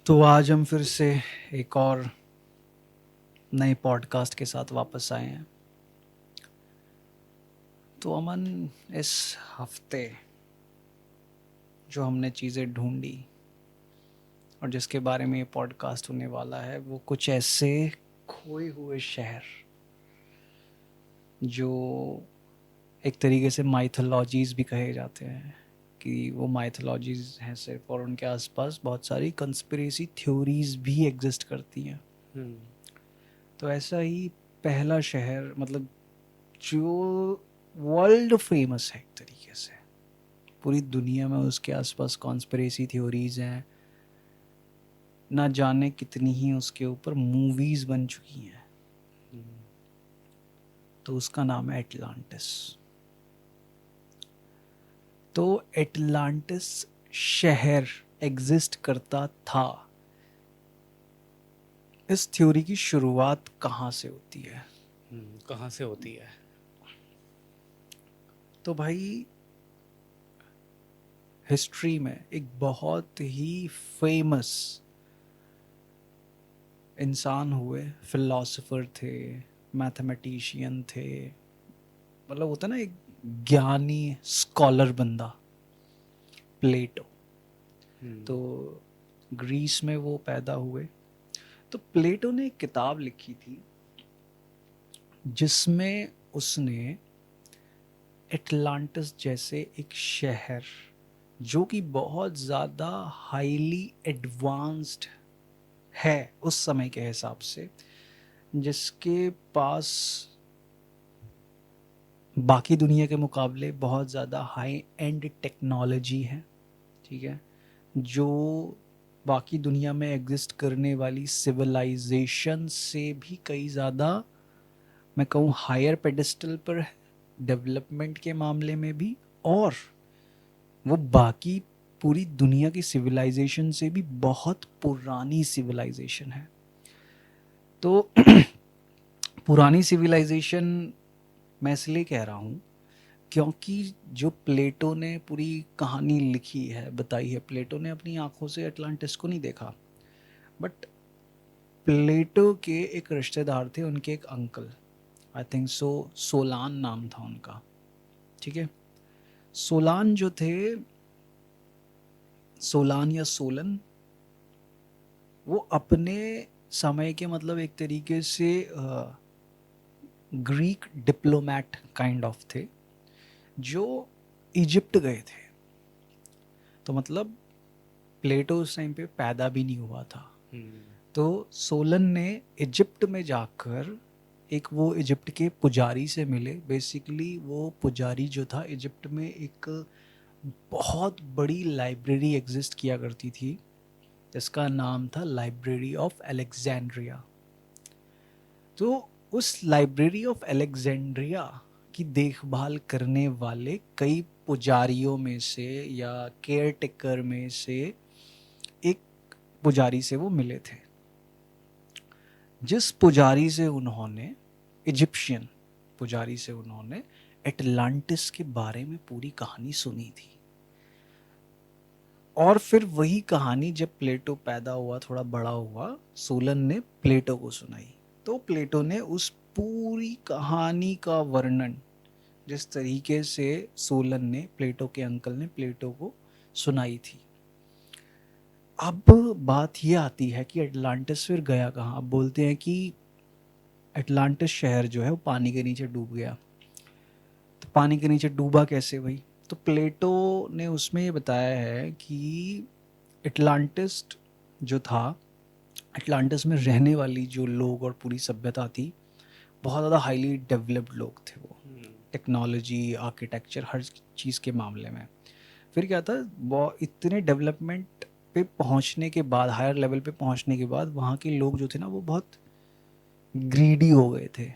तो आज हम फिर से एक और नए पॉडकास्ट के साथ वापस आए हैं। तो अमन, इस हफ्ते जो हमने चीज़ें ढूंढी और जिसके बारे में ये पॉडकास्ट होने वाला है, वो कुछ ऐसे खोए हुए शहर जो एक तरीके से माइथोलॉजीज भी कहे जाते हैं, कि वो माइथोलॉजीज हैं सिर्फ, और उनके आसपास बहुत सारी कंस्पिरेसी थ्योरीज भी एग्जिस्ट करती हैं। हम्म। तो ऐसा ही पहला शहर, मतलब जो वर्ल्ड फेमस है एक तरीके से, पूरी दुनिया में उसके आसपास कॉन्स्पिरेसी थ्योरीज हैं, ना जाने कितनी ही उसके ऊपर मूवीज बन चुकी हैं। तो उसका नाम है एटलांटिस। तो एटलांटिस शहर एग्जिस्ट करता था। इस थ्योरी की शुरुआत कहाँ से होती है? कहाँ से होती है? तो भाई, हिस्ट्री में एक बहुत ही फेमस इंसान हुए, फिलोसोफर थे, मैथमेटिशियन थे, मतलब होता ना एक ज्ञानी स्कॉलर बंदा, प्लेटो। हम्म। तो ग्रीस में वो पैदा हुए। तो प्लेटो ने एक किताब लिखी थी जिसमें उसने एटलांटिस जैसे एक शहर, जो कि बहुत ज़्यादा हाईली एडवांस्ड है उस समय के हिसाब से, जिसके पास बाकी दुनिया के मुकाबले बहुत ज़्यादा हाई एंड टेक्नोलॉजी है, ठीक है, जो बाकी दुनिया में एग्जिस्ट करने वाली सिविलाइजेशन से भी कई ज़्यादा, मैं कहूँ, हायर पेडिस्टल पर है डेवलपमेंट के मामले में भी, और वो बाकी पूरी दुनिया की सिविलाइजेशन से भी बहुत पुरानी सिविलाइजेशन है। तो पुरानी सिविलाइजेशन मैं इसलिए कह रहा हूँ क्योंकि जो प्लेटो ने पूरी कहानी लिखी है, बताई है, प्लेटो ने अपनी आंखों से अटलांटिस को नहीं देखा, बट प्लेटो के एक रिश्तेदार थे, उनके एक uncle, I think so, Solan नाम था उनका, ठीक है। सोलान जो थे, सोलान या सोलन, वो अपने समय के, मतलब एक तरीके से ग्रीक डिप्लोमैट काइंड ऑफ थे, जो इजिप्ट गए थे। तो मतलब प्लेटो उस टाइम पे पैदा भी नहीं हुआ था। हम्म। तो सोलन ने इजिप्ट में जाकर एक, वो इजिप्ट के पुजारी से मिले। बेसिकली वो पुजारी जो था, इजिप्ट में एक बहुत बड़ी लाइब्रेरी एग्जिस्ट किया करती थी, जिसका नाम था लाइब्रेरी ऑफ अलेक्जेंड्रिया। तो उस लाइब्रेरी ऑफ अलेक्जेंड्रिया की देखभाल करने वाले कई पुजारियों में से, या केयर टेकर में से एक पुजारी से वो मिले थे, जिस पुजारी से उन्होंने, इजिप्शियन पुजारी से उन्होंने एटलांटिस के बारे में पूरी कहानी सुनी थी। और फिर वही कहानी जब प्लेटो पैदा हुआ, थोड़ा बड़ा हुआ, सोलन ने प्लेटो को सुनाई। तो प्लेटो ने उस पूरी कहानी का वर्णन, जिस तरीके से सोलन ने, प्लेटो के अंकल ने, प्लेटो को सुनाई थी। अब बात ये आती है कि एटलांटिस फिर गया कहाँ। अब बोलते हैं कि एटलांटिस शहर जो है वो पानी के नीचे डूब गया। तो पानी के नीचे डूबा कैसे भाई? तो प्लेटो ने उसमें ये बताया है कि एटलांटिस जो था, एटलांटिस में रहने वाली जो लोग और पूरी सभ्यता थी, बहुत ज़्यादा हाईली डेवलप्ड लोग थे वो, टेक्नोलॉजी, आर्किटेक्चर, हर चीज़ के मामले में। फिर क्या था, वो इतने डेवलपमेंट पे पहुंचने के बाद, हायर लेवल पे पहुंचने के बाद, वहाँ के लोग जो थे ना, वो बहुत ग्रीडी हो गए थे।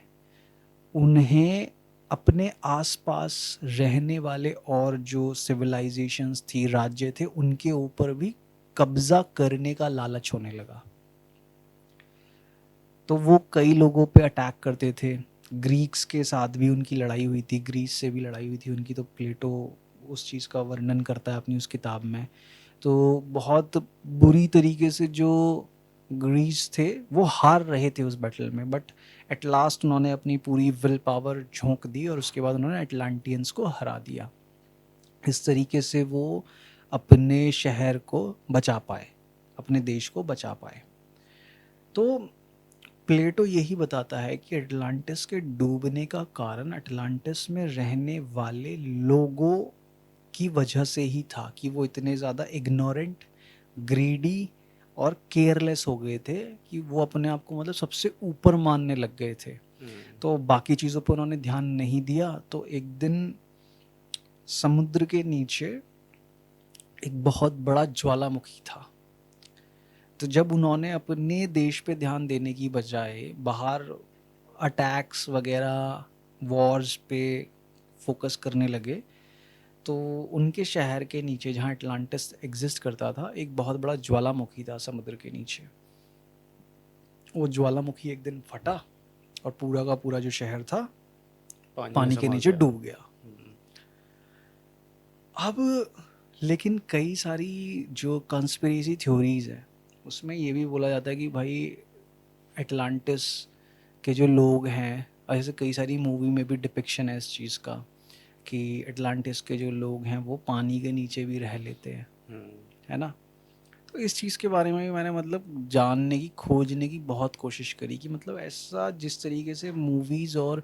उन्हें अपने आसपास रहने वाले और जो सिविलाइजेशंस थी, राज्य थे, उनके ऊपर भी कब्जा करने का लालच होने लगा। तो वो कई लोगों पे अटैक करते थे। ग्रीक्स के साथ भी उनकी लड़ाई हुई थी, ग्रीस से भी लड़ाई हुई थी उनकी। तो प्लेटो उस चीज़ का वर्णन करता है अपनी उस किताब में। तो बहुत बुरी तरीके से जो ग्रीस थे वो हार रहे थे उस बैटल में, बट एट लास्ट उन्होंने अपनी पूरी विल पावर झोंक दी और उसके बाद उन्होंने अटलांटियंस को हरा दिया। इस तरीके से वो अपने शहर को बचा पाए, अपने देश को बचा पाए। तो प्लेटो यही बताता है कि अटलांटिस के डूबने का कारण अटलांटिस में रहने वाले लोगों की वजह से ही था, कि वो इतने ज़्यादा इग्नोरेंट, ग्रीडी और केयरलेस हो गए थे कि वो अपने आप को मतलब सबसे ऊपर मानने लग गए थे। तो बाकी चीज़ों पर उन्होंने ध्यान नहीं दिया। तो एक दिन समुद्र के नीचे एक बहुत बड़ा ज्वालामुखी था। तो जब उन्होंने अपने देश पे ध्यान देने की बजाय बाहर अटैक्स वगैरह, वॉर्स पे फोकस करने लगे, तो उनके शहर के नीचे जहाँ अटलांटिस एग्जिस्ट करता था एक बहुत बड़ा ज्वालामुखी था समुद्र के नीचे। वो ज्वालामुखी एक दिन फटा और पूरा का पूरा जो शहर था पानी में पानी के समा नीचे गया। डूब गया। अब लेकिन कई सारी जो कंस्पिरेसी थ्योरीज है उसमें ये भी बोला जाता है कि भाई अटलांटिस के जो लोग हैं, और ऐसे कई सारी मूवी में भी डिपिक्शन है इस चीज़ का कि अटलांटिस के जो लोग हैं वो पानी के नीचे भी रह लेते हैं, है ना। तो इस चीज़ के बारे में भी मैंने मतलब जानने की, खोजने की बहुत कोशिश करी कि मतलब ऐसा जिस तरीके से मूवीज़ और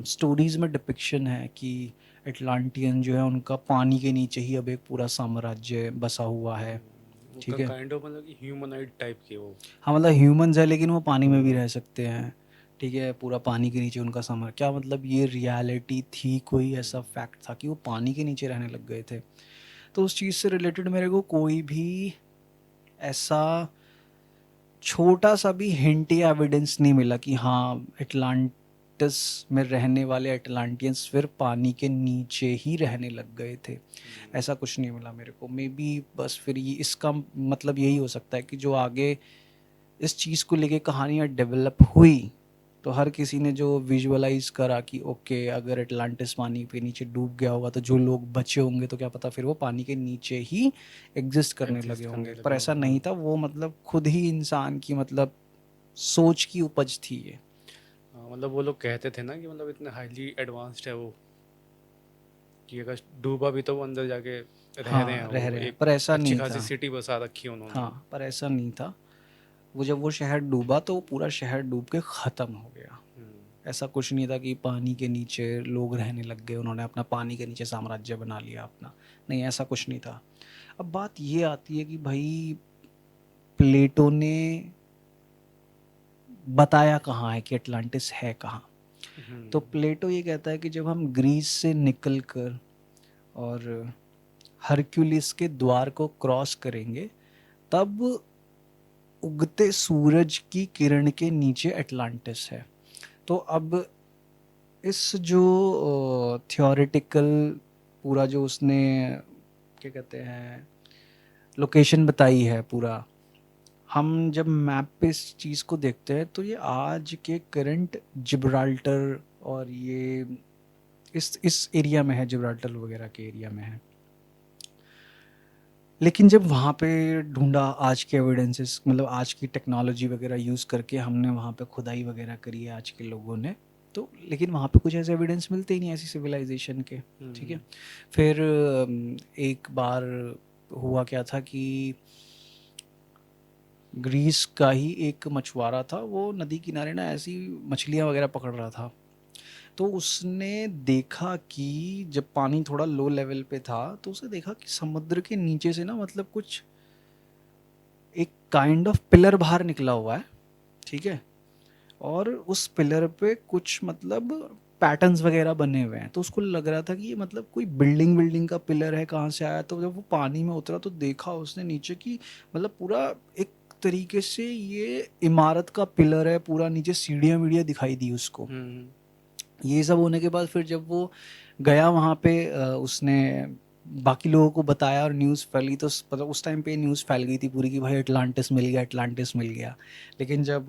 स्टोरीज़ में डिपिक्शन है कि अटलांटियन जो है उनका पानी के नीचे ही अब एक पूरा साम्राज्य बसा हुआ है, उनका ठीक है। काइंड ऑफ मतलब कि ह्यूमनॉइड टाइप के वो। हाँ मतलब ह्यूमंस है लेकिन वो पानी में भी रह सकते हैं, ठीक है, पूरा पानी के नीचे उनका साम्राज्य। क्या मतलब ये रियलिटी थी, कोई ऐसा फैक्ट था कि वो पानी के नीचे रहने लग गए थे। तो उस चीज़ से रिलेटेड मेरे को कोई भी ऐसा छोटा सा भी हिंट या एविडेंस नहीं मिला कि हाँ अटलांटिस में रहने वाले अटलांटियंस फिर पानी के नीचे ही रहने लग गए थे। ऐसा कुछ नहीं मिला मेरे को। मे बी बस फिर ये इसका मतलब यही हो सकता है कि जो आगे इस चीज़ को लेके कहानियाँ डेवलप हुई तो हर किसी ने जो विजुअलाइज करा कि ओके अगर अटलांटिस पानी के नीचे डूब गया होगा तो जो लोग बचे होंगे तो क्या पता फिर वो पानी के नीचे ही एग्जिस्ट करने लगे एग्जिस्ट होंगे। करने पर लगे ऐसा हो। नहीं था, वो मतलब खुद ही इंसान की मतलब सोच की उपज थी ये। हाँ, मतलब वो लोग कहते थे ना कि मतलब इतने हाईली एडवांस्ड है वो, कि अगर डूबा भी तो वो अंदर जाके रह रहे हैं, हाँ रह वो रहे हैं, एक पर ऐसा अच्छी नहीं खासी था। सिटी बसा रखी है उन्होंने। हाँ पर ऐसा नहीं था। वो जब वो शहर डूबा तो वो पूरा शहर डूब के ख़त्म हो गया। ऐसा कुछ नहीं था कि पानी के नीचे लोग रहने लग गए, उन्होंने अपना पानी के नीचे साम्राज्य बना लिया अपना। नहीं, ऐसा कुछ नहीं था। अब बात ये आती है कि भाई प्लेटो ने बताया कहाँ है कि अटलांटिस है कहाँ। तो प्लेटो ये कहता है कि जब हम ग्रीस से निकल कर और हरक्यूलिस के द्वार को क्रॉस करेंगे तब उगते सूरज की किरण के नीचे अटलांटिस है। तो अब इस जो थियोरेटिकल पूरा जो उसने क्या कहते हैं लोकेशन बताई है पूरा, हम जब मैप पे इस चीज़ को देखते हैं तो ये आज के करंट जिब्राल्टर और ये इस एरिया में है, जिब्राल्टर वगैरह के एरिया में है। लेकिन जब वहाँ पे ढूंढा आज के एविडेंसेस, मतलब आज की टेक्नोलॉजी वगैरह यूज़ करके हमने वहाँ पे खुदाई वगैरह करी है आज के लोगों ने, तो लेकिन वहाँ पे कुछ ऐसे एविडेंस मिलते ही नहीं ऐसी सिविलाइजेशन के, ठीक है। फिर एक बार हुआ क्या था कि ग्रीस का ही एक मछुआरा था, वो नदी किनारे ना ऐसी मछलियाँ वगैरह पकड़ रहा था। तो उसने देखा कि जब पानी थोड़ा लो लेवल पे था तो उसने देखा कि समुद्र के नीचे से ना मतलब कुछ एक काइंड ऑफ पिलर बाहर निकला हुआ है, ठीक है। और उस पिलर पे कुछ मतलब पैटर्न्स वगैरह बने हुए हैं। तो उसको लग रहा था कि ये मतलब कोई बिल्डिंग बिल्डिंग का पिलर है, कहाँ से आया। तो जब वो पानी में उतरा तो देखा उसने नीचे की मतलब पूरा एक तरीके से ये इमारत का पिलर है, पूरा नीचे सीढ़ियाँ वीढ़ियाँ दिखाई दी उसको। ये सब होने के बाद फिर जब वो गया वहाँ पे उसने बाकी लोगों को बताया और न्यूज़ फैली, तो मतलब उस टाइम पे न्यूज़ फैल गई थी पूरी कि भाई अटलांटिस मिल गया, अटलांटिस मिल गया। लेकिन जब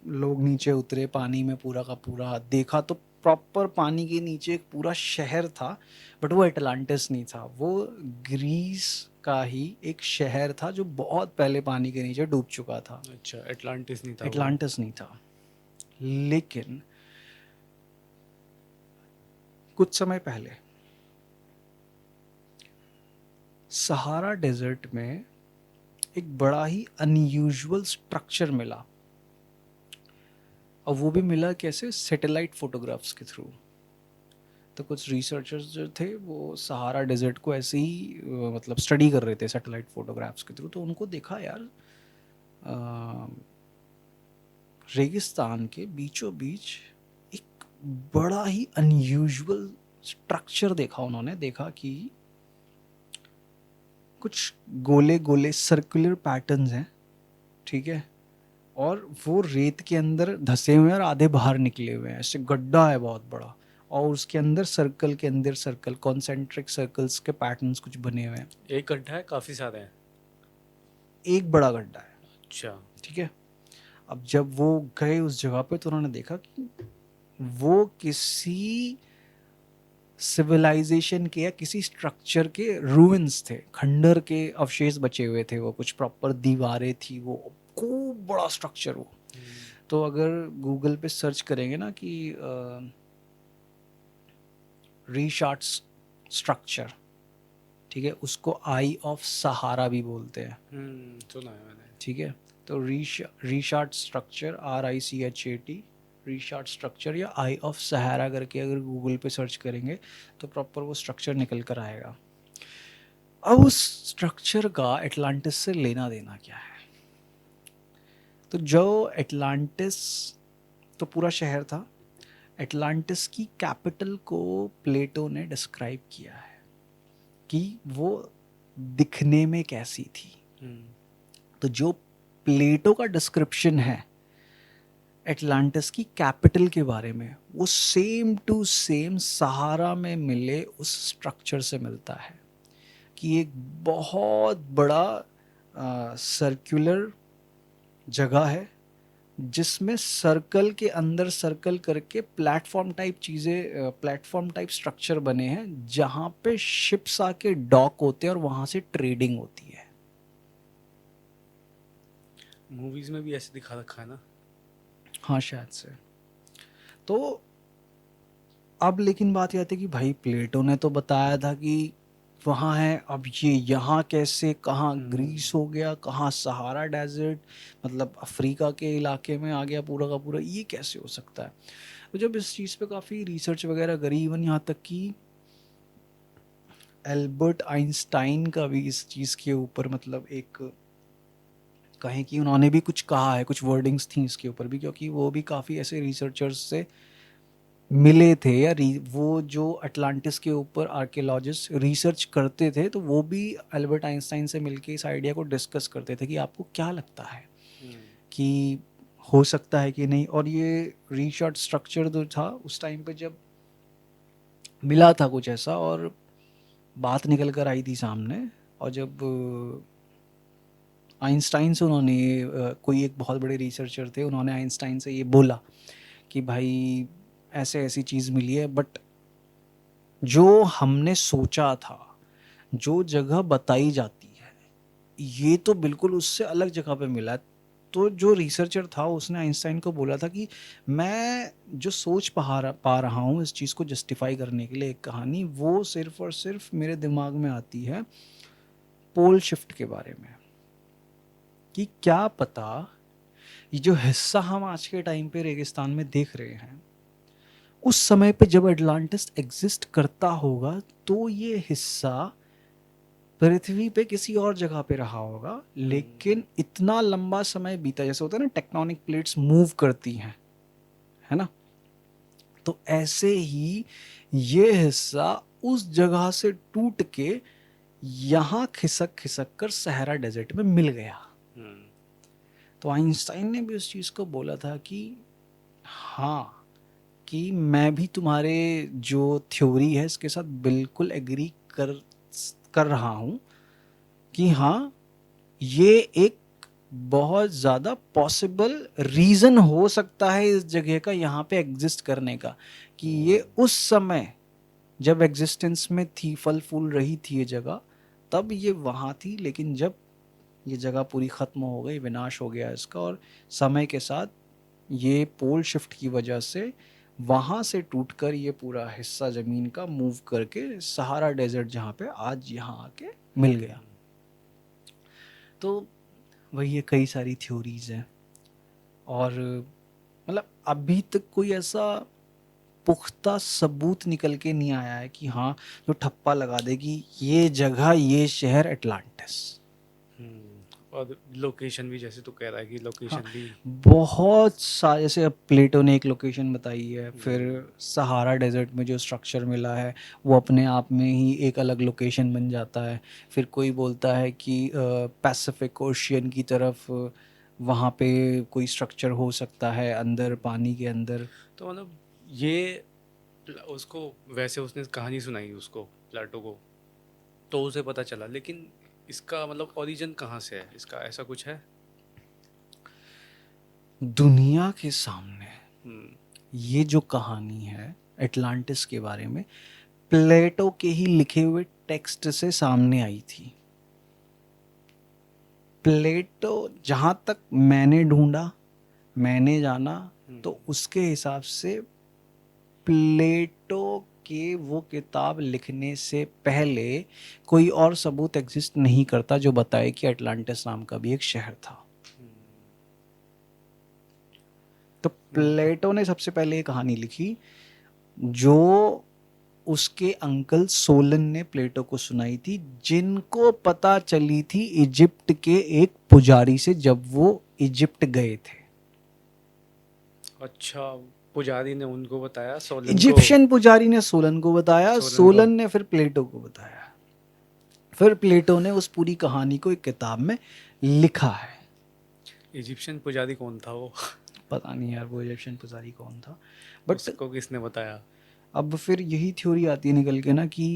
लोग नीचे उतरे पानी में पूरा का पूरा देखा तो प्रॉपर पानी के नीचे एक पूरा शहर था, बट वो अटलांटिस नहीं था, वो ग्रीस का ही एक शहर था जो बहुत पहले पानी के नीचे डूब चुका था। अच्छा, एटलांटिस नहीं था वो। एटलांटिस नहीं था। लेकिन कुछ समय पहले सहारा डेजर्ट में एक बड़ा ही अनयूजुअल स्ट्रक्चर मिला, और वो भी मिला कैसे? सैटेलाइट फोटोग्राफ्स के थ्रू। तो कुछ रिसर्चर्स जो थे वो सहारा डेजर्ट को ऐसे ही मतलब स्टडी कर रहे थे सैटेलाइट फोटोग्राफ्स के थ्रू। तो उनको देखा यार, अ, रेगिस्तान के बीचों बीच एक बड़ा ही अनयूजुअल स्ट्रक्चर देखा। उन्होंने देखा कि कुछ गोले गोले सर्कुलर पैटर्न्स हैं, ठीक है, और वो रेत के अंदर धंसे हुए हैं और आधे बाहर निकले हुए हैं, ऐसे गड्ढा है बहुत बड़ा, और उसके अंदर सर्कल के अंदर सर्कल, कॉन्सेंट्रिक सर्कल्स के पैटर्न्स कुछ बने हुए हैं। एक गड्ढा है, काफी सारे हैं। एक बड़ा गड्ढा है, अच्छा। ठीक है। अब जब वो गए उस जगह पे तो उन्होंने देखा कि वो किसी सिविलाइजेशन के या किसी स्ट्रक्चर के रूइंस थे, खंडर के अवशेष बचे हुए थे। वो कुछ प्रॉपर दीवारें थी, वो खूब बड़ा स्ट्रक्चर वो। तो अगर गूगल पे सर्च करेंगे ना कि रीशार्ट स्ट्रक्चर, ठीक है, उसको आई ऑफ सहारा भी बोलते हैं, सुना है मैंने। ठीक है। तो resort structure, RICHAT, resort structure या आई ऑफ सहारा करके अगर गूगल पे सर्च करेंगे तो प्रॉपर वो स्ट्रक्चर निकल कर आएगा। अब उस स्ट्रक्चर का एटलांटिस से लेना देना क्या है? तो जो एटलांटिस तो पूरा शहर था, एटलांटिस की कैपिटल को प्लेटो ने डिस्क्राइब किया है कि वो दिखने में कैसी थी। तो जो प्लेटो का डिस्क्रिप्शन है एटलांटिस की कैपिटल के बारे में, वो सेम टू सेम सहारा में मिले उस स्ट्रक्चर से मिलता है कि एक बहुत बड़ा सर्कुलर जगह है जिसमें सर्कल के अंदर सर्कल करके प्लेटफॉर्म टाइप चीज़ें, प्लेटफॉर्म टाइप स्ट्रक्चर बने हैं जहाँ पे शिप्स आके डॉक होते हैं और वहाँ से ट्रेडिंग होती है। मूवीज में भी ऐसे दिखा रखा है ना। हाँ शायद से। तो अब लेकिन बात यह आती है कि भाई प्लेटो ने तो बताया था कि वहाँ है, अब ये यहाँ कैसे, कहाँ ग्रीस हो गया, कहाँ सहारा डेजर्ट, मतलब अफ्रीका के इलाके में आ गया पूरा का पूरा, ये कैसे हो सकता है? तो जब इस चीज़ पे काफ़ी रिसर्च वगैरह करी, इवन यहाँ तक कि एल्बर्ट आइंस्टाइन का भी इस चीज़ के ऊपर मतलब एक कहें कि उन्होंने भी कुछ कहा है, कुछ वर्डिंग्स थी इसके ऊपर भी, क्योंकि वो भी काफ़ी ऐसे रिसर्चर्स से मिले थे या वो जो अटलांटिस के ऊपर आर्कियोलॉजिस्ट रिसर्च करते थे, तो वो भी अल्बर्ट आइंस्टाइन से मिलके इस आइडिया को डिस्कस करते थे कि आपको क्या लगता है कि हो सकता है कि नहीं। और ये रीशॉर्ट स्ट्रक्चर जो था उस टाइम पे जब मिला था कुछ ऐसा, और बात निकल कर आई थी सामने, और जब आइंस्टाइन से उन्होंने कोई एक बहुत बड़े रिसर्चर थे, उन्होंने आइंस्टाइन से ये बोला कि भाई ऐसे ऐसी चीज़ मिली है, बट जो हमने सोचा था, जो जगह बताई जाती है, ये तो बिल्कुल उससे अलग जगह पे मिला। तो जो रिसर्चर था उसने आइंस्टाइन को बोला था कि मैं जो सोच पा रहा हूँ इस चीज़ को जस्टिफाई करने के लिए एक कहानी, वो सिर्फ और सिर्फ मेरे दिमाग में आती है पोल शिफ्ट के बारे में, कि क्या पता ये जो हिस्सा हम आज के टाइम पे रेगिस्तान में देख रहे हैं, उस समय पे जब अटलांटिस एग्जिस्ट करता होगा तो ये हिस्सा पृथ्वी पे किसी और जगह पे रहा होगा, लेकिन इतना लंबा समय बीता, जैसे होता है ना टेक्टोनिक प्लेट्स मूव करती हैं, है ना, तो ऐसे ही ये हिस्सा उस जगह से टूट के यहाँ खिसक खिसक कर सहारा डेजर्ट में मिल गया। तो आइंस्टाइन ने भी उस चीज़ को बोला था कि हाँ, कि मैं भी तुम्हारे जो थ्योरी है इसके साथ बिल्कुल एग्री कर रहा हूँ कि हाँ, ये एक बहुत ज़्यादा पॉसिबल रीज़न हो सकता है इस जगह का यहाँ पे एग्जिस्ट करने का, कि ये उस समय जब एग्जिस्टेंस में थी, फल फूल रही थी ये जगह, तब ये वहाँ थी, लेकिन जब ये जगह पूरी ख़त्म हो गई, विनाश हो गया इसका, और समय के साथ ये पोल शिफ्ट की वजह से वहाँ से टूटकर ये पूरा हिस्सा ज़मीन का मूव करके सहारा डेजर्ट जहाँ पे आज यहाँ आके मिल गया। तो वही ये कई सारी थ्योरीज हैं, और मतलब अभी तक कोई ऐसा पुख्ता सबूत निकल के नहीं आया है कि हाँ जो ठप्पा लगा दे कि ये जगह, ये शहर अटलांटिस। और लोकेशन भी जैसे तू कह रहा है कि हाँ, लोकेशन भी बहुत सा, जैसे अब प्लेटो ने एक लोकेशन बताई है, फिर हम्म, सहारा डेजर्ट में जो स्ट्रक्चर मिला है वो अपने आप में ही एक अलग लोकेशन बन जाता है। फिर कोई बोलता है कि पैसिफिक ओशियन की तरफ वहाँ पे कोई स्ट्रक्चर हो सकता है अंदर, हम्म। पानी के अंदर। तो मतलब ये उसको वैसे उसने कहानी सुनाई उसको, प्लाटो को, तो उसे पता चला, लेकिन इसका मतलब ओरिजिन कहाँ से है इसका, ऐसा कुछ है? दुनिया के सामने हम्म। ये जो कहानी है एटलांटिस के बारे में, प्लेटो के ही लिखे हुए टेक्स्ट से सामने आई थी। प्लेटो, जहाँ तक मैंने ढूंढा, मैंने जाना, तो हम्म। उसके हिसाब से प्लेटो के वो किताब लिखने से पहले कोई और सबूत एग्जिस्ट नहीं करता जो बताए कि अटलांटिस नाम का भी एक शहर था। तो हम्म। प्लेटो ने सबसे पहले ये कहानी लिखी, जो उसके अंकल सोलन ने प्लेटो को सुनाई थी, जिनको पता चली थी इजिप्ट के एक पुजारी से जब वो इजिप्ट गए थे। अच्छा, पुजारी ने उनको बताया, सोलन को। इजिप्शियन पुजारी ने सोलन को बताया, सोलन को। सोलन ने फिर प्लेटो को बताया, फिर प्लेटो ने उस पूरी कहानी को एक किताब में लिखा है। इजिप्शियन पुजारी कौन था वो? पता नहीं यार वो इजिप्शियन पुजारी कौन था, बट उसको किसने बताया? अब फिर यही थ्योरी आती है निकल के ना कि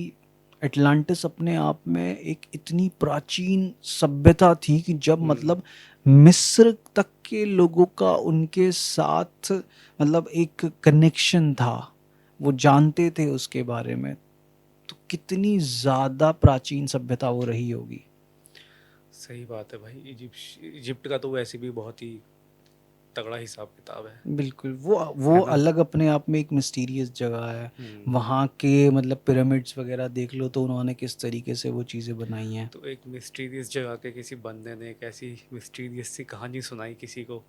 एटलांटिस अपने आप में एक इतनी प्राचीन सभ्यता थी कि जब हम्म। मतलब मिस्र तक के लोगों का उनके साथ मतलब एक कनेक्शन था, वो जानते थे उसके बारे में, तो कितनी ज़्यादा प्राचीन सभ्यता वो रही होगी। सही बात है भाई, इजिप्ट इजिप्ट का तो वैसे भी बहुत ही तगड़ा हिसाब किताब है। बिल्कुल, वो है ना? अलग अपने आप में एक मिस्टीरियस जगह है। हम्म। वहाँ के मतलब पिरामिड्स वगैरह देख लो तो उन्होंने किस तरीके से वो चीज़ें बनाई हैं। तो एक मिस्टीरियस जगह के किसी बंदे ने एक ऐसी मिस्टीरियस सी कहानी सुनाई किसी को,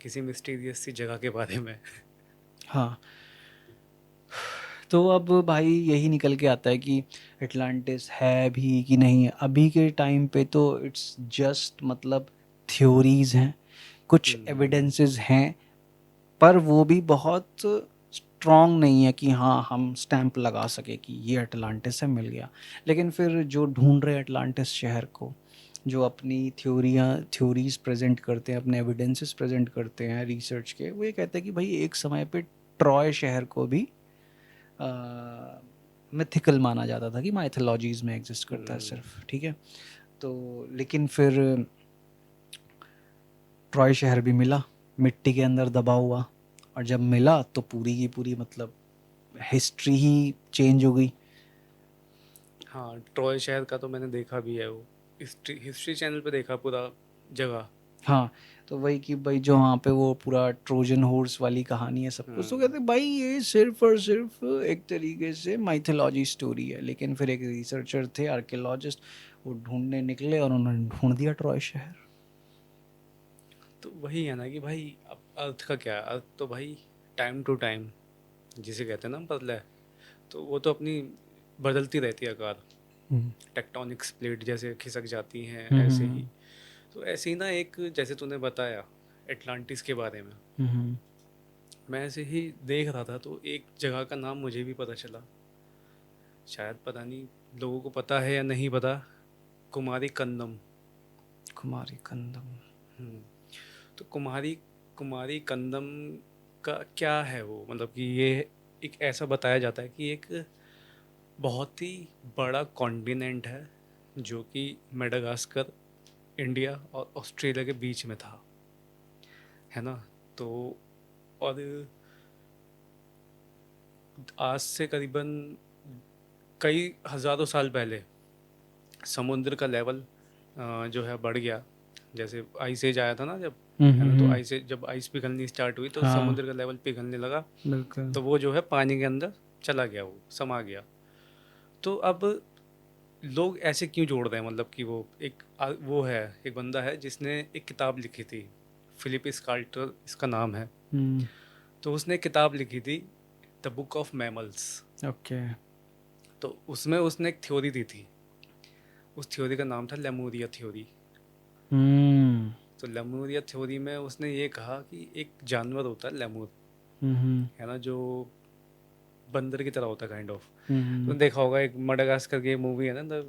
किसी मिस्टीरियस सी जगह के बारे में। हाँ, तो अब भाई यही निकल के आता है कि एटलांटिस है भी कि नहीं है। अभी के टाइम पे तो इट्स जस्ट मतलब थ्योरीज हैं, कुछ हम्म। एविडेंसेस हैं, पर वो भी बहुत स्ट्रॉन्ग नहीं है कि हाँ हम स्टैंप लगा सके कि ये अटलांटिस है, मिल गया। लेकिन फिर जो ढूंढ रहे अटलांटिस शहर को, जो अपनी थ्योरीज प्रेजेंट करते हैं, अपने एविडेंसेस प्रेजेंट करते हैं रिसर्च के, वो ये कहते हैं कि भाई एक समय पे ट्रॉय शहर को भी मिथिकल माना जाता था, कि माइथोलॉजीज में एग्जिस्ट करता है हम्म। सिर्फ, ठीक है। तो लेकिन फिर ट्रॉय शहर भी मिला मिट्टी के अंदर दबा हुआ, और जब मिला तो पूरी की पूरी मतलब हिस्ट्री ही चेंज हो गई। हाँ, ट्रॉय शहर का तो मैंने देखा भी है, वो हिस्ट्री हिस्ट्री चैनल पे देखा पूरा जगह। हाँ, तो वही कि भाई जो वहाँ पे वो पूरा ट्रोजन हॉर्स वाली कहानी है सब कुछ, तो हम्म। कहते हैं भाई ये सिर्फ और सिर्फ एक तरीके से माइथोलॉजी स्टोरी है। लेकिन फिर एक रिसर्चर थे, आर्कियोलॉजिस्ट, वो ढूंढने निकले और उन्होंने ढूंढ दिया ट्रॉय शहर। तो वही है ना कि भाई अब अर्थ का क्या है, अर्थ तो भाई टाइम टू टाइम, जिसे कहते हैं ना, बदला है, तो वो तो अपनी बदलती रहती है आकार। हम्म टेक्टोनिक्स प्लेट जैसे खिसक जाती हैं, ऐसे ही। हम्म तो ऐसे ही ना, एक जैसे तूने बताया एटलांटिस के बारे में, हम्म मैं ऐसे ही देख रहा था तो एक जगह का नाम मुझे भी पता चला, शायद पता नहीं लोगों को पता है या नहीं पता, कुमारी कंदम। कुमारी कंदम। हम्म। तो कुमारी कुमारी कंदम का क्या है वो, मतलब कि ये एक ऐसा बताया जाता है कि एक बहुत ही बड़ा कॉन्टिनेंट है जो कि मेडागास्कर, इंडिया और ऑस्ट्रेलिया के बीच में था, है ना? तो और आज से करीबन कई हज़ारों साल पहले समुद्र का लेवल जो है बढ़ गया, जैसे आइस एज आया था ना जब, है ना, तो हम्म। आइस एज जब आइस पिघलनी स्टार्ट हुई तो हाँ, समुद्र का लेवल पिघलने लगा, बिल्कुल। तो वो जो है पानी के अंदर चला गया, वो समा गया। तो अब लोग ऐसे क्यों जोड़ रहे हैं, मतलब कि वो वो है, एक बंदा है जिसने एक किताब लिखी थी, फिलिप स्काल्टर इसका नाम है। हम्म। तो उसने एक किताब लिखी थी, the book of mammals. Okay. तो उसमें उसने एक थ्योरी दी थी, उस थ्योरी का नाम था लेमुरिया थ्योरी। हम्म। तो लेमुरिया थ्योरी में उसने ये कहा कि एक जानवर होता है लेमुर, हम्म। है ना, जो बंदर की तरह होता है काइंड ऑफ। तो हम्म। देखा होगा एक मडागास्कर की मूवी है ना,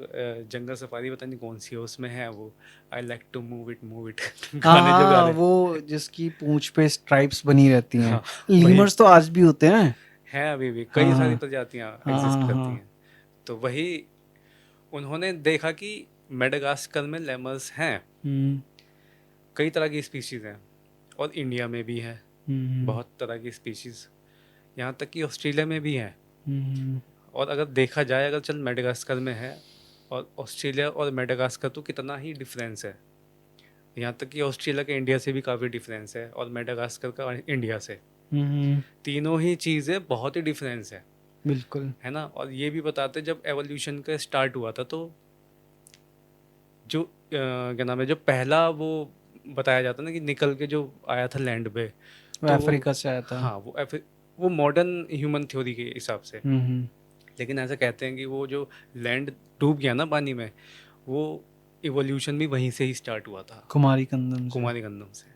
जंगल सफारी, पता नहीं कौन सी है, उसमें है वो, I like to move it हाँ गाने जो गा हाँ, रहे। वो जिसकी पूंछ पे स्ट्राइप्स बनी रहती हैं। हाँ, वही लीमर्स तो आज भी होते हैं। है, अभी भी कई हाँ सारी हाँ प्रजातियां हाँ एग्जिस्ट हाँ करती हाँ। हैं। तो वही उन्होंने देखा कि मेडागास्कर में लेमर्स हैं, हम्म। कई तरह की स्पीशीज़ हैं, और इंडिया में भी है हम्म। बहुत तरह की स्पीशीज़, यहाँ तक कि ऑस्ट्रेलिया में भी हैं। हम्म। और अगर देखा जाए, अगर चल मेडागास्कर में है, और ऑस्ट्रेलिया और मेडागास्कर तो कितना ही डिफरेंस है, यहाँ तक कि ऑस्ट्रेलिया का इंडिया से भी काफ़ी डिफरेंस है, और मेडागास्कर का इंडिया से, तीनों ही चीज़ें बहुत ही डिफरेंस बिल्कुल। है ना। और ये भी बताते जब एवोल्यूशन का स्टार्ट हुआ था, तो जो क्या नाम है, जो पहला वो बताया जाता है ना कि निकल के जो आया था लैंड पे, वो तो वो, अफ्रीका से आया था। हाँ, वो मॉडर्न ह्यूमन थ्योरी के हिसाब से। हम्म। लेकिन ऐसा कहते हैं कि वो जो लैंड डूब गया ना पानी में, वो इवोल्यूशन भी वहीं से ही स्टार्ट हुआ था, कुमारी कंदम से। कुमारी गंदम से।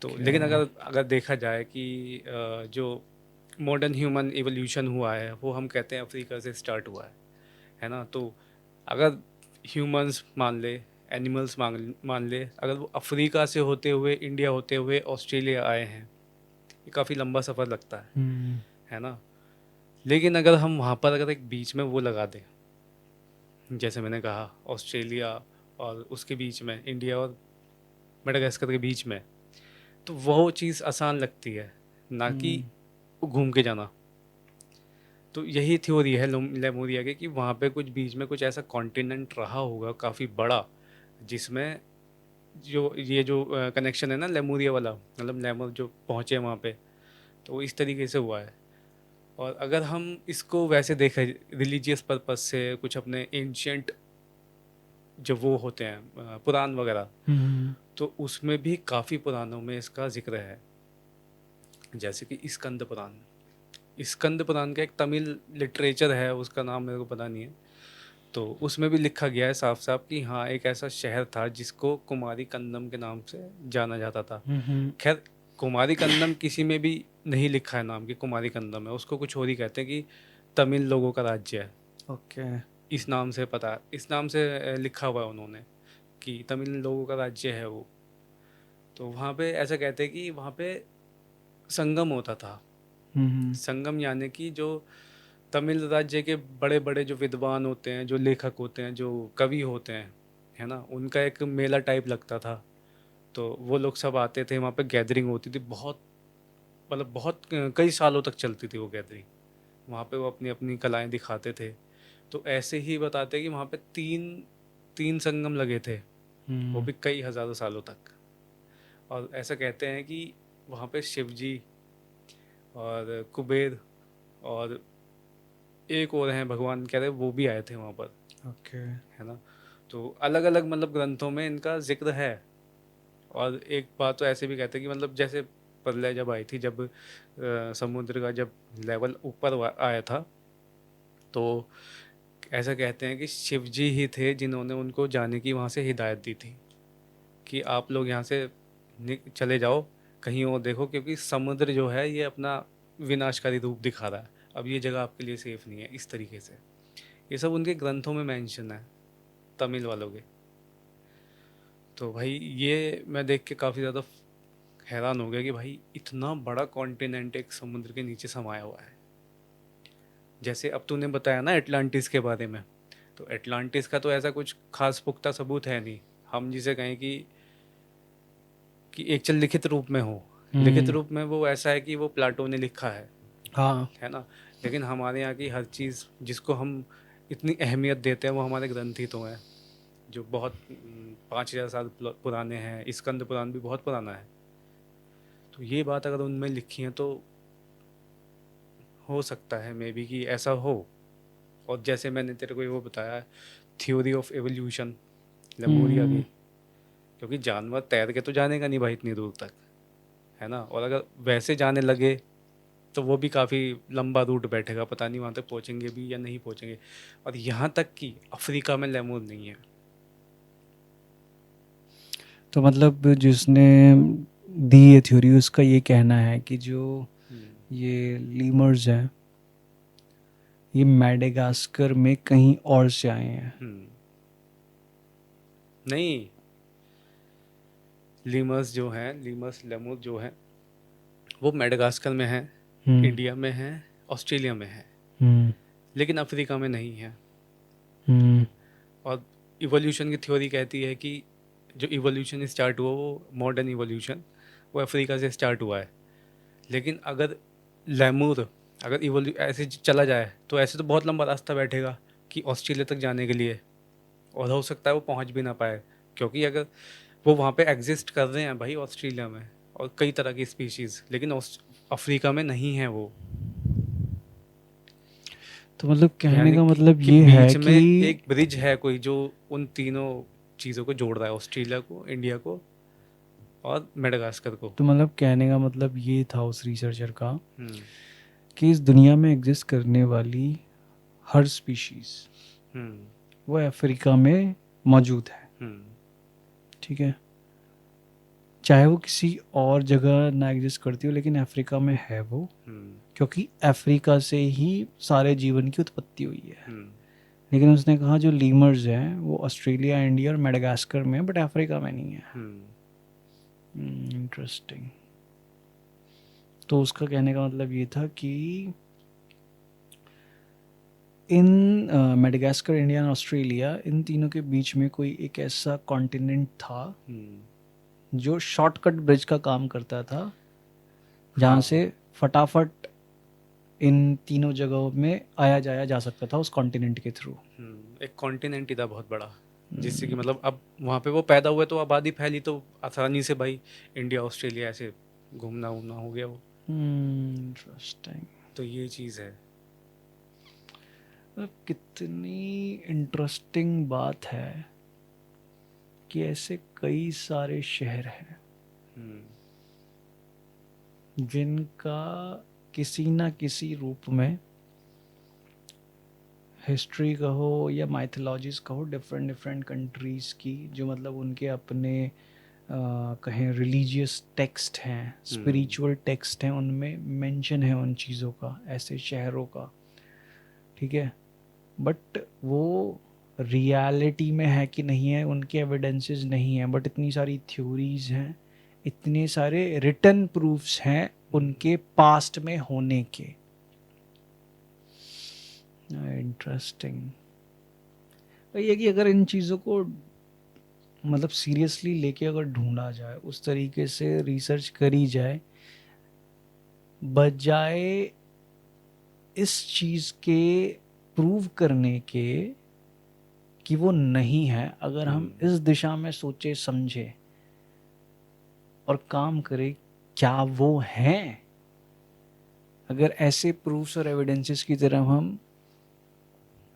तो ओके। लेकिन अगर अगर देखा जाए कि जो मॉडर्न ह्यूमन इवोल्यूशन हुआ है, वो हम कहते हैं अफ्रीका से स्टार्ट हुआ है ना। तो अगर ह्यूमंस मान ले, एनिमल्स मान ले, अगर वो अफ्रीका से होते हुए, इंडिया होते हुए ऑस्ट्रेलिया आए हैं, ये काफ़ी लंबा सफ़र लगता हम्म। है ना। लेकिन अगर हम वहाँ पर अगर एक बीच में वो लगा दें, जैसे मैंने कहा ऑस्ट्रेलिया और उसके बीच में इंडिया और मेडागास्कर के बीच में, तो वो चीज़ आसान लगती है, ना कि हम्म। घूम के जाना। तो यही थ्योरी है लेमुरिया की, कि वहाँ पे कुछ बीच में कुछ ऐसा कॉन्टिनेंट रहा होगा काफ़ी बड़ा, जिसमें जो ये जो कनेक्शन है ना लेमुरिया वाला, मतलब लेमur जो पहुँचे वहाँ पे, तो इस तरीके से हुआ है। और अगर हम इसको वैसे देखें रिलीजियस पर्पस से, कुछ अपने एंशियंट जो वो होते हैं पुराण वगैरह, हम्म। तो उसमें भी काफ़ी पुराणों में इसका जिक्र है, जैसे कि स्कंद पुराण। स्कंद पुराण का एक तमिल लिटरेचर है, उसका नाम मेरे को पता नहीं है। तो उसमें भी लिखा गया है साफ साफ कि हाँ, एक ऐसा शहर था जिसको कुमारी कंदम के नाम से जाना जाता था। हम्म। खैर, कुमारी कंदम किसी में भी नहीं लिखा है नाम कि कुमारी कंदम है, उसको कुछ और ही कहते हैं कि तमिल लोगों का राज्य है। ओके। इस नाम से पता, इस नाम से लिखा हुआ है उन्होंने कि तमिल लोगों का राज्य है वो। तो वहाँ पे ऐसा कहते हैं कि वहाँ पे संगम होता था। हम्म। संगम यानी कि जो तमिल राज्य के बड़े बड़े जो विद्वान होते हैं, जो लेखक होते हैं, जो कवि होते हैं, है ना, उनका एक मेला टाइप लगता था। तो वो लोग सब आते थे, वहाँ पे गैदरिंग होती थी, बहुत, मतलब बहुत कई सालों तक चलती थी वो गैदरिंग। वहाँ पे वो अपनी अपनी कलाएं दिखाते थे। तो ऐसे ही बताते हैं कि वहाँ पे तीन तीन संगम लगे थे, वो हम्म। भी कई हज़ारों सालों तक। और ऐसा कहते हैं कि वहाँ पे शिव जी और कुबेर और एक और हैं भगवान कह रहे, वो भी आए थे वहाँ पर, ओके। है ना। तो अलग अलग मतलब ग्रंथों में इनका जिक्र है। और एक बात तो ऐसे भी कहते हैं कि मतलब जैसे प्रलय जब आई थी, जब समुद्र का जब लेवल ऊपर आया था, तो ऐसा कहते हैं कि शिव जी ही थे जिन्होंने उनको जाने की वहाँ से हिदायत दी थी, कि आप लोग यहाँ से चले जाओ, कहीं और देखो, क्योंकि समुद्र जो है ये अपना विनाशकारी रूप दिखा रहा है, अब ये जगह आपके लिए सेफ नहीं है, इस तरीके से। ये सब उनके ग्रंथों में मेंशन है, तमिल वालों के। तो भाई ये मैं देख के काफ़ी ज़्यादा हैरान हो गया कि भाई इतना बड़ा कॉन्टिनेंट एक समुद्र के नीचे समाया हुआ है। जैसे अब तूने बताया ना एटलांटिस के बारे में, तो एटलांटिस का तो ऐसा कुछ खास पुख्ता सबूत है नहीं, हम जिसे कहें कि एक चल लिखित रूप में हो, लिखित हम्म। रूप में वो ऐसा है कि वो प्लाटो ने लिखा हाँ। है ना। लेकिन हमारे यहाँ की हर चीज़ जिसको हम इतनी अहमियत देते हैं वो हमारे ग्रंथ ही तो हैं, जो बहुत 5,000 साल पुराने हैं। स्कंद पुराण भी बहुत पुराना है। तो ये बात अगर उनमें लिखी है तो हो सकता है मे बी कि ऐसा हो। और जैसे मैंने तेरे को वो बताया, थ्योरी ऑफ एवोल्यूशन लेमुरिया की, हम्म। क्योंकि जानवर तैर के तो जानेगा नहीं भाई इतनी दूर तक, है ना। और अगर वैसे जाने लगे तो वो भी काफ़ी लंबा रूट बैठेगा, पता नहीं वहाँ तक पहुँचेंगे भी या नहीं पहुँचेंगे। और यहाँ तक कि अफ्रीका में लेमूर नहीं है। तो मतलब जिसने दी ये थ्योरी उसका ये कहना है कि जो हम्म। ये लीमर्स हैं ये मैडेगास्कर में कहीं और से आए हैं। हम्म। नहीं, लीमर्स जो हैं, लीमर्स लेमूर जो हैं, वो मेडागास्कर में है, हम्म। इंडिया में है, ऑस्ट्रेलिया में है, हम्म। लेकिन अफ्रीका में नहीं है। हम्म। और इवोल्यूशन की थ्योरी कहती है कि जो इवोल्यूशन स्टार्ट हुआ वो मॉडर्न इवोल्यूशन वो अफ्रीका से स्टार्ट हुआ है। लेकिन अगर लेमूर अगर इवोल्यू ऐसे चला जाए तो ऐसे तो बहुत लंबा रास्ता बैठेगा कि ऑस्ट्रेलिया तक जाने के लिए, और हो सकता है वो पहुंच भी ना पाए, क्योंकि अगर वो वहाँ पे एग्जिस्ट कर रहे हैं भाई ऑस्ट्रेलिया में और कई तरह की स्पीशीज़, लेकिन अफ्रीका में नहीं है वो। तो मतलब कहने यानी का मतलब कि ये है बीच में कि एक ब्रिज है कोई जो उन तीनों चीज़ों को जोड़ रहा है, ऑस्ट्रेलिया को, इंडिया को और मेडागास्कर को। तो मतलब कहने का मतलब ये था उस रिसर्चर का हम्म। कि इस दुनिया में एग्जिस्ट करने वाली हर स्पीशीज हम्म। वो अफ्रीका में मौजूद है। हम्म। ठीक है, चाहे वो किसी और जगह ना एग्जिस्ट करती हो लेकिन अफ्रीका में है वो, हम्म। क्योंकि अफ्रीका से ही सारे जीवन की उत्पत्ति हुई है। हम्म। लेकिन उसने कहा जो लीमर्स हैं वो ऑस्ट्रेलिया, इंडिया और मेडागास्कर में है बट अफ्रीका में नहीं है। हम्म। इंटरेस्टिंग। तो उसका कहने का मतलब ये था कि इन मेडागास्कर, इंडिया और ऑस्ट्रेलिया, इन तीनों के बीच में कोई एक ऐसा कॉन्टिनेंट था हम्म। जो शॉर्टकट ब्रिज का काम करता था, जहाँ हाँ। से फटाफट इन तीनों जगहों में आया जाया जा सकता था उस कॉन्टिनेंट के थ्रू। एक कॉन्टिनेंट ही था बहुत बड़ा, जिससे कि मतलब अब वहाँ पे वो पैदा हुए तो आबादी फैली तो आसानी से भाई इंडिया ऑस्ट्रेलिया ऐसे घूमना घूमना हो गया वो। इंटरेस्टिंग। तो ये चीज़ है। कितनी इंटरेस्टिंग बात है कि ऐसे कई सारे शहर हैं हम्म। जिनका किसी ना किसी रूप में हिस्ट्री कहो या माइथोलॉजीज कहो, डिफरेंट डिफरेंट कंट्रीज़ की, जो मतलब उनके अपने कहें रिलीजियस टेक्स्ट हैं, हम्म। स्पिरिचुअल टेक्स्ट हैं, उनमें मेंशन है उन चीज़ों का, ऐसे शहरों का। ठीक है, बट वो रियलिटी में है कि नहीं है उनके एविडेंसेस नहीं है, बट इतनी सारी थ्योरीज हैं, इतने सारे रिटन प्रूफ्स हैं उनके पास्ट में होने के। इंटरेस्टिंग। ये कि अगर इन चीज़ों को मतलब सीरियसली लेके अगर ढूंढा जाए, उस तरीके से रिसर्च करी जाए, बजाय इस चीज़ के प्रूव करने के कि वो नहीं है, अगर हम हम्म। इस दिशा में सोचे समझे और काम करें, क्या वो हैं, अगर ऐसे प्रूफ्स और एविडेंसेस की तरफ हम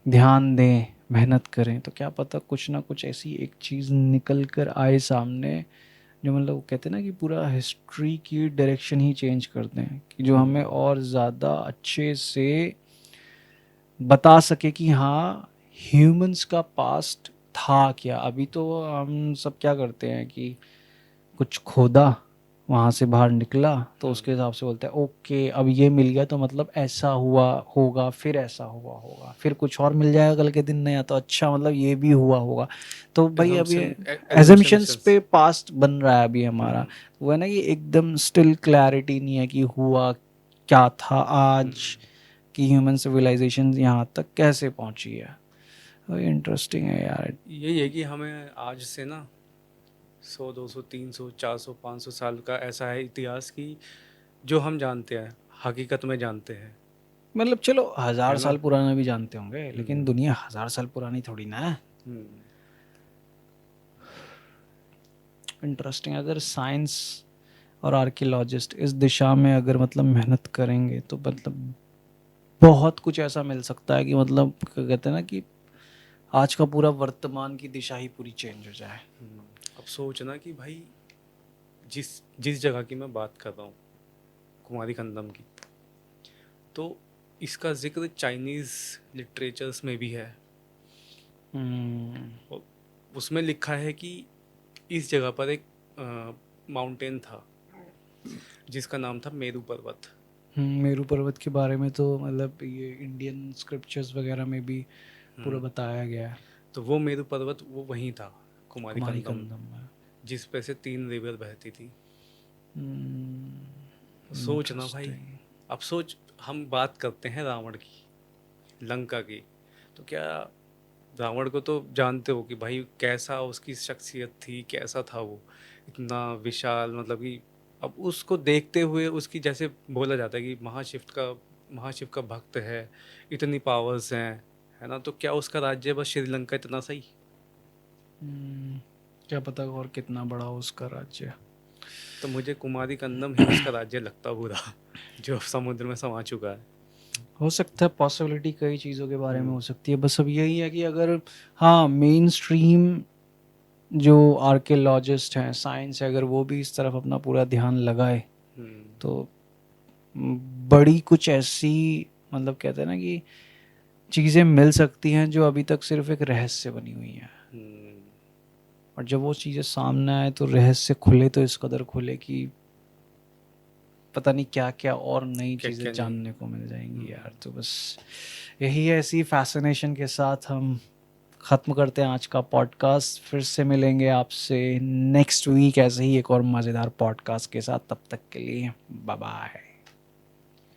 ध्यान दें, मेहनत करें, तो क्या पता कुछ ना कुछ ऐसी एक चीज़ निकल कर आए सामने जो मतलब वो कहते हैं ना कि पूरा हिस्ट्री की डायरेक्शन ही चेंज कर दें, कि जो हमें हम्म। और ज़्यादा अच्छे से बता सके कि हाँ ह्यूमंस का पास्ट था क्या। अभी तो हम सब क्या करते हैं कि कुछ खोदा, वहाँ से बाहर निकला तो हम्म। उसके हिसाब से बोलते हैं ओके अब ये मिल गया तो मतलब ऐसा हुआ होगा, फिर ऐसा हुआ होगा, फिर कुछ और मिल जाएगा कल के दिन नया तो अच्छा मतलब ये भी हुआ होगा। तो भाई अब ये एजम्पशन एजम्पशंस एजम्पशंस। पे पास्ट बन रहा है अभी हमारा। हम्म। वो है ना कि एकदम स्टिल क्लैरिटी नहीं है कि हुआ क्या था आज, हम्म। कि ह्यूमन सिविलाइजेशन यहाँ तक कैसे पहुंची है। इंटरेस्टिंग है यार। यही है कि हमें आज से ना 100 200 300 400 500 साल का ऐसा है इतिहास कि जो हम जानते हैं हकीकत में जानते हैं, मतलब चलो है 1000 ना? साल पुराना भी जानते होंगे, लेकिन हम्म दुनिया 1000 साल पुरानी थोड़ी ना है। हम्म इंटरेस्टिंग। अगर साइंस और आर्कियोलॉजिस्ट इस दिशा में अगर मतलब मेहनत करेंगे तो मतलब बहुत कुछ ऐसा मिल सकता है कि मतलब क्या कहते हैं ना कि आज का पूरा वर्तमान की दिशा ही पूरी चेंज हो जाए। अब सोचना कि भाई जिस जिस जगह की मैं बात कर रहा हूँ, कुमारी खंडम की, तो इसका जिक्र चाइनीज़ लिटरेचर्स में भी है। हम्म। और उसमें लिखा है कि इस जगह पर एक माउंटेन था जिसका नाम था मेरू पर्वत। मेरू पर्वत के बारे में तो मतलब ये इंडियन स्क्रिप्चर्स वगैरह में भी पूरा हम्म, बताया गया है। तो वो मेरू पर्वत वो वहीं था, कुमारी कुमारी कंदम, कंदम में। जिस पे से 3 रिवर बहती थी। तो सोच ना भाई, इंटरेस्टिंग। अब सोच, हम बात करते हैं रावण की, लंका की, तो क्या रावण को तो जानते हो कि भाई कैसा उसकी शख्सियत थी, कैसा था वो, इतना विशाल, मतलब कि अब उसको देखते हुए उसकी, जैसे बोला जाता है कि महाशिव का भक्त है, इतनी पावर्स हैं, है ना, तो क्या उसका राज्य बस श्रीलंका इतना सही? क्या पता और कितना बड़ा हो उसका राज्य। तो मुझे कुमारी कंदम ही उसका राज्य लगता पूरा, जो समुद्र में समा चुका है। हो सकता है, पॉसिबिलिटी कई चीज़ों के बारे में हम्म हो सकती है, बस अब यही है कि अगर हाँ मेन स्ट्रीम जो आर्कियोलॉजिस्ट हैं, साइंस है, अगर वो भी इस तरफ अपना पूरा ध्यान लगाए हम्म तो बड़ी कुछ ऐसी मतलब कहते हैं ना कि चीज़ें मिल सकती हैं जो अभी तक सिर्फ एक रहस्य बनी हुई हैं। हम्म, और जब वो चीज़ें सामने आए तो रहस्य खुले तो इस कदर खुले कि पता नहीं क्या क्या और नई क्या चीज़ें क्या नहीं। जानने को मिल जाएंगी हम्म यार। तो बस यही है, ऐसी फैसिनेशन के साथ हम ख़त्म करते हैं आज का पॉडकास्ट। फिर से मिलेंगे आपसे नेक्स्ट वीक ऐसे ही एक और मज़ेदार पॉडकास्ट के साथ। तब तक के लिए बाय बाय।